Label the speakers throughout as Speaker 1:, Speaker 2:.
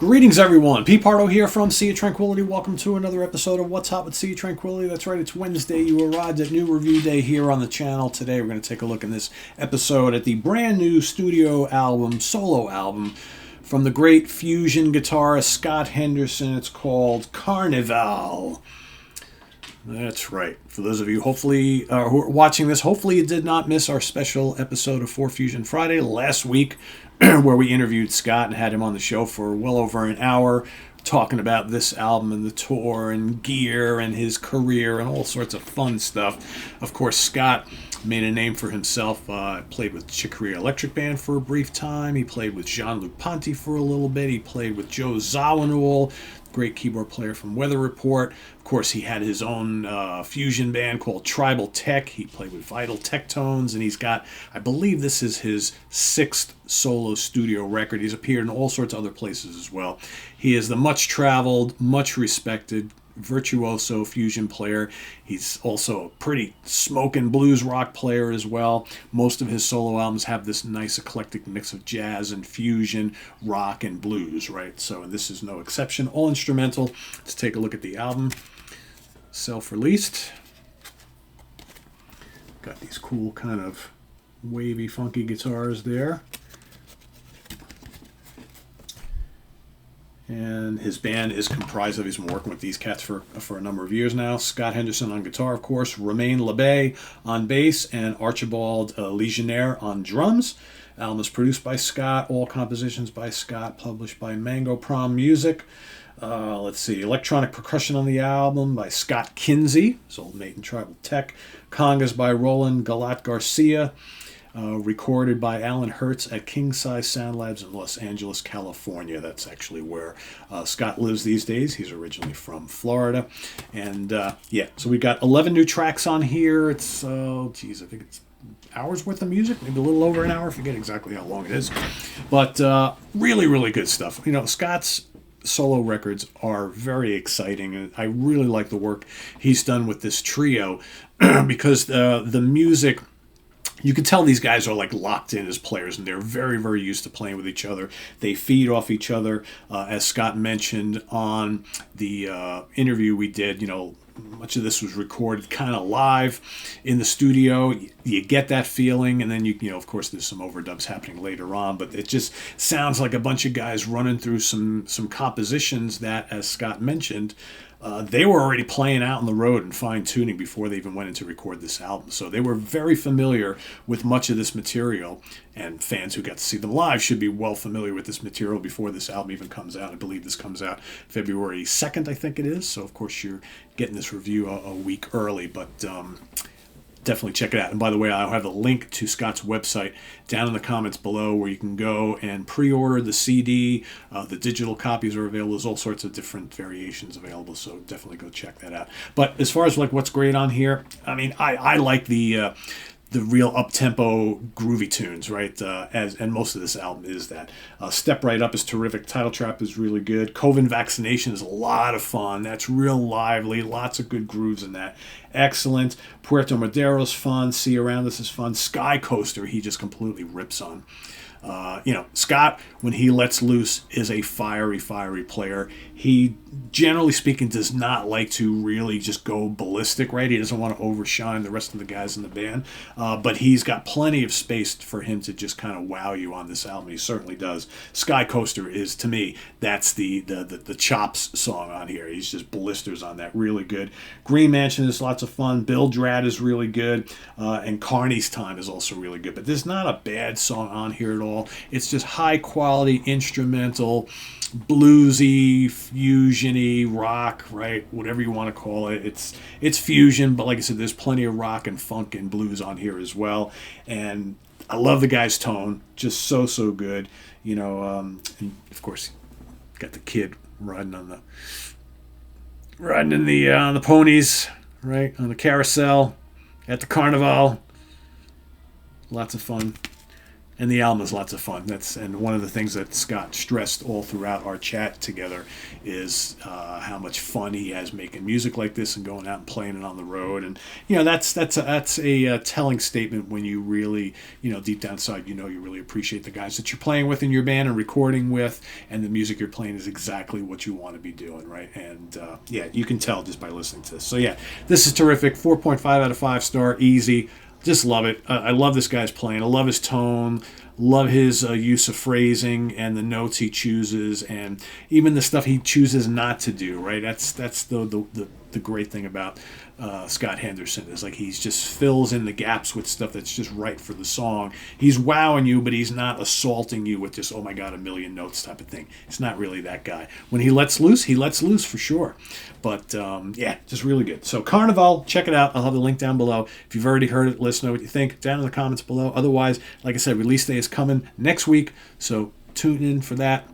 Speaker 1: Greetings, everyone. Pete Pardo here from Sea of Tranquility. Welcome to another episode of What's Hot with Sea of Tranquility. That's right, it's Wednesday. You arrived at new review day here on the channel. Today we're going to take a look in this episode at the brand new studio album, solo album, from the great fusion guitarist Scott Henderson. It's called Karnevel. That's right. For those of you hopefully who are watching this, hopefully you did not miss our special episode of 4 Fusion Friday last week, where we interviewed Scott and had him on the show for well over an hour, talking about this album and the tour and gear and his career and all sorts of fun stuff. Of course, Scott made a name for himself. Played with Chick Corea Electric Band for a brief time. He played with Jean-Luc Ponty for a little bit. He played with Joe Zawinul, great keyboard player from Weather Report. Of course, he had his own fusion band called Tribal Tech. He played with Vital Tectones, and he's got, I believe this is his 6th solo studio record. He's appeared in all sorts of other places as well. He is the much-traveled, much-respected virtuoso fusion player. He's also a pretty smoking blues rock player as well. Most of his solo albums have this nice eclectic mix of jazz and fusion, rock and blues, right? So this is no exception. All instrumental. Let's take a look at the album. Self-released. Got these cool kind of wavy, funky guitars there. And his band is comprised of, he's been working with these cats for a number of years now. Scott Henderson on guitar, of course, Romain Labbé on bass, and Archibald Legionnaire on drums. Album is produced by Scott, all compositions by Scott, published by Mango Prom Music. Let's see, electronic percussion on the album by Scott Kinsey, his old mate in Tribal Tech. Congas by Roland Galat Garcia. Recorded by Alan Hertz at King Size Sound Labs in Los Angeles, California. That's actually where Scott lives these days. He's originally from Florida. And yeah, so we got 11 new tracks on here. It's, I think it's hours worth of music, maybe a little over an hour. I forget exactly how long it is. But really, really good stuff. You know, Scott's solo records are very exciting, and I really like the work he's done with this trio because the music, you can tell these guys are like locked in as players, and they're very, very used to playing with each other. They feed off each other. As Scott mentioned on the interview we did, you know, much of this was recorded kind of live in the studio. You get that feeling, and then you know, of course, there's some overdubs happening later on, but it just sounds like a bunch of guys running through some compositions that, as Scott mentioned, they were already playing out on the road and fine-tuning before they even went in to record this album. So they were very familiar with much of this material, and fans who got to see them live should be well familiar with this material before this album even comes out. I believe this comes out February 2nd, I think it is. So, of course, you're getting this review a week early, but definitely check it out. And by the way, I'll have a link to Scott's website down in the comments below where you can go and pre-order the CD. The digital copies are available. There's all sorts of different variations available, so definitely go check that out. But as far as like what's great on here, I mean, I like the real up-tempo groovy tunes, right? And most of this album is that. Step Right Up is terrific. Title Trap is really good. Coven Vaccination is a lot of fun. That's real lively. Lots of good grooves in that. Excellent. Puerto Madero's fun. See Around Us is fun. Sky Coaster, he just completely rips on. You know, Scott, when he lets loose, is a fiery, fiery player. He, generally speaking, does not like to really just go ballistic, right? He doesn't want to overshine the rest of the guys in the band, but he's got plenty of space for him to just kind of wow you on this album. He certainly does. Sky Coaster is, to me, that's the chops song on here. He's just blisters on that. Really good. Green Mansion is lots of fun. Bill Drad is really good, and Carney's Time is also really good. But there's not a bad song on here at all. It's just high quality instrumental, bluesy, fusion-y, rock, right? Whatever you want to call it. It's fusion, but like I said, there's plenty of rock and funk and blues on here as well. And I love the guy's tone, just so good. You know, and of course, got the kid riding in the ponies, right, on the carousel at the carnival. Lots of fun. And the album is lots of fun. And one of the things that Scott stressed all throughout our chat together is how much fun he has making music like this and going out and playing it on the road. And that's a telling statement when you really, deep down inside, you really appreciate the guys that you're playing with in your band and recording with, and the music you're playing is exactly what you want to be doing, right? And you can tell just by listening to this. So this is terrific. 4.5 out of 5 star, easy. Just love it. I love this guy's playing. I love his tone. Love his use of phrasing and the notes he chooses, and even the stuff he chooses not to do. Right. That's the great thing about Scott Henderson is like he just fills in the gaps with stuff that's just right for the song. He's wowing you, but he's not assaulting you with just, oh my God, a million notes type of thing. It's not really that guy. When he lets loose for sure. But just really good. So Karnevel, check it out. I'll have the link down below. If you've already heard it, let us know what you think down in the comments below. Otherwise, like I said, release day is coming next week. So tune in for that.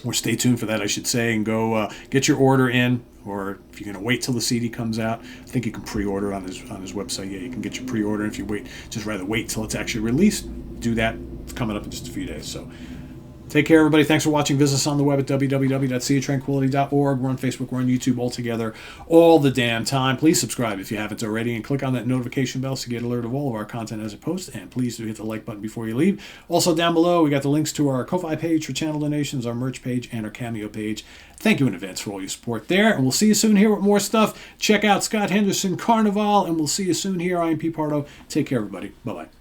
Speaker 1: Or stay tuned for that, I should say, and go get your order in. Or if you're going to wait till the CD comes out, I think you can pre-order on his website. Yeah, you can get your pre-order. If you rather wait till it's actually released, do that. It's coming up in just a few days. So take care, everybody. Thanks for watching. Visit us on the web at www.seaoftranquility.org. We're on Facebook. We're on YouTube all together all the damn time. Please subscribe if you haven't already, and click on that notification bell so you get alert of all of our content as it posts. And please do hit the like button before you leave. Also, down below, we got the links to our Ko-Fi page for channel donations, our merch page, and our Cameo page. Thank you in advance for all your support there. And we'll see you soon here with more stuff. Check out Scott Henderson Karnevel, and we'll see you soon here. I am Pete Pardo. Take care, everybody. Bye-bye.